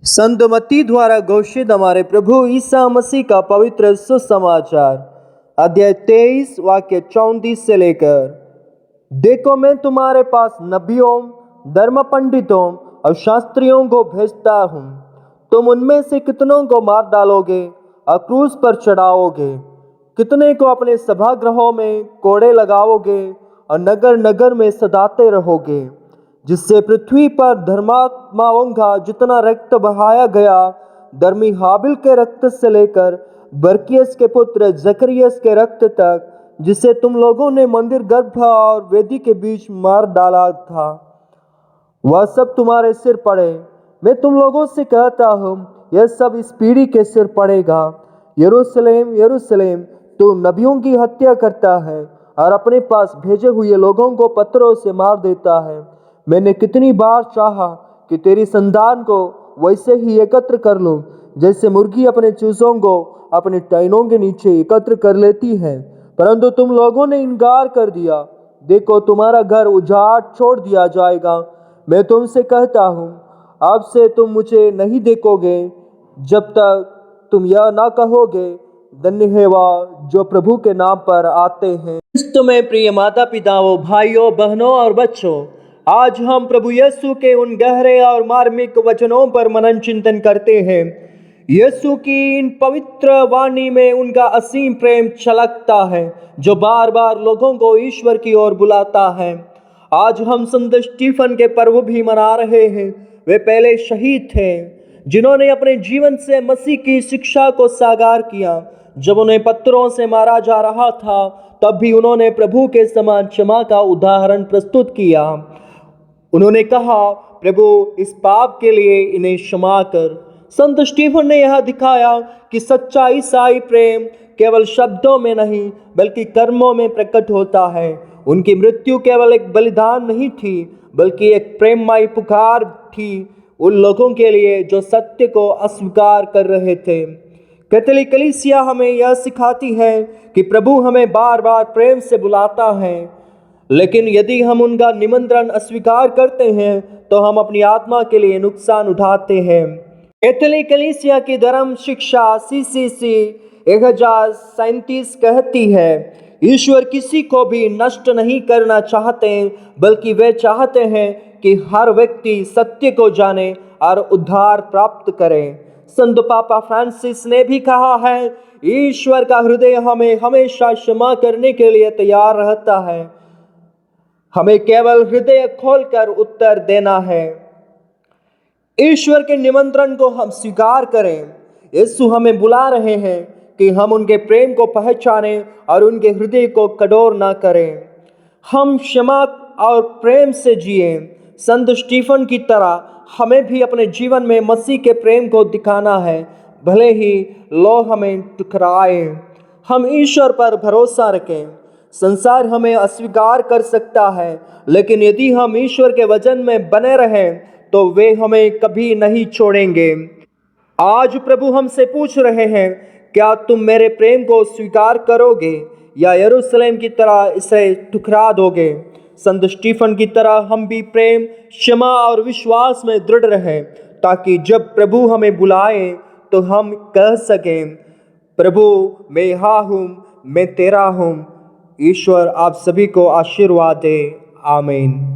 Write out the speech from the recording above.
संत मत्ती द्वारा घोषित हमारे प्रभु ईसा मसीह का पवित्र सुसमाचार, अध्याय 23 वाक्य 34 से लेकर। देखो, मैं तुम्हारे पास नबियों, धर्म पंडितों और शास्त्रियों को भेजता हूँ। तुम उनमें से कितनों को मार डालोगे और क्रूस पर चढ़ाओगे, कितने को अपने सभागृहों में कोड़े लगाओगे और नगर नगर में सताते रहोगे, जिससे पृथ्वी पर धर्मात्माओं का जितना रक्त बहाया गया, धर्मी हाबिल के रक्त से लेकर बरकियस के पुत्र जकरियस के रक्त तक, जिसे तुम लोगों ने मंदिर गर्भ और वेदी के बीच मार डाला था, वह सब तुम्हारे सिर पड़े। मैं तुम लोगों से कहता हूँ, यह सब इस पीढ़ी के सिर पड़ेगा। यरूशलेम यरूशलेम, तू नबियों की हत्या करता है और अपने पास भेजे हुए लोगों को पत्थरों से मार देता है। मैंने कितनी बार चाहा कि तेरी संतान को वैसे ही एकत्र कर लूं, जैसे मुर्गी अपने चूजों को अपने टैनों के नीचे एकत्र कर लेती है, परंतु तुम लोगों ने इनकार कर दिया। देखो, तुम्हारा घर उजाड़ छोड़ दिया जाएगा। मैं तुमसे कहता हूँ, अब से तुम मुझे नहीं देखोगे जब तक तुम यह ना कहोगे, धन्य है वह जो प्रभु के नाम पर आते हैं। तुम्हें प्रिय माता पिताओं, भाइयों बहनों और बच्चों, आज हम प्रभु यीशु के उन गहरे और मार्मिक वचनों पर मनन चिंतन करते हैं। यीशु की इन पवित्र वाणी में उनका असीम प्रेम छलकता है, जो बार बार लोगों को ईश्वर की ओर बुलाता है। आज हम संत स्टीफन के पर्व भी मना रहे हैं। वे पहले शहीद थे जिन्होंने अपने जीवन से मसीह की शिक्षा को साकार किया। जब उन्हें पत्थरों से मारा जा रहा था, तब भी उन्होंने प्रभु के समान क्षमा का उदाहरण प्रस्तुत किया। उन्होंने कहा, प्रभु, इस पाप के लिए इन्हें क्षमा कर। संत स्टीफन ने यह दिखाया कि सच्चा ईसाई प्रेम केवल शब्दों में नहीं बल्कि कर्मों में प्रकट होता है। उनकी मृत्यु केवल एक बलिदान नहीं थी, बल्कि एक प्रेममयी पुकार थी उन लोगों के लिए जो सत्य को अस्वीकार कर रहे थे। कैथोलिक कलीसिया हमें यह सिखाती है कि प्रभु हमें बार बार प्रेम से बुलाता है, लेकिन यदि हम उनका निमंत्रण अस्वीकार करते हैं तो हम अपनी आत्मा के लिए नुकसान उठाते हैं। कैथोलिक कलीसिया की धर्म शिक्षा CCC 1037 कहती है, ईश्वर किसी को भी नष्ट नहीं करना चाहते, बल्कि वे चाहते हैं कि हर व्यक्ति सत्य को जाने और उद्धार प्राप्त करे। संत पापा फ्रांसिस ने भी कहा है, ईश्वर का हृदय हमें हमेशा क्षमा करने के लिए तैयार रहता है। हमें केवल हृदय खोलकर उत्तर देना है। ईश्वर के निमंत्रण को हम स्वीकार करें। यीशु हमें बुला रहे हैं कि हम उनके प्रेम को पहचानें और उनके हृदय को कठोर ना करें। हम क्षमा और प्रेम से जिए। संत स्टीफन की तरह हमें भी अपने जीवन में मसीह के प्रेम को दिखाना है, भले ही लोग हमें ठुकराए। हम ईश्वर पर भरोसा रखें। संसार हमें अस्वीकार कर सकता है, लेकिन यदि हम ईश्वर के वचन में बने रहें तो वे हमें कभी नहीं छोड़ेंगे। आज प्रभु हमसे पूछ रहे हैं, क्या तुम मेरे प्रेम को स्वीकार करोगे या यरूशलेम की तरह इसे ठुकरा दोगे? संत स्टीफन की तरह हम भी प्रेम, क्षमा और विश्वास में दृढ़ रहें, ताकि जब प्रभु हमें बुलाए तो हम कह सकें, प्रभु, मैं यहाँ हूँ, मैं तेरा हूँ। ईश्वर आप सभी को आशीर्वाद दे। आमीन।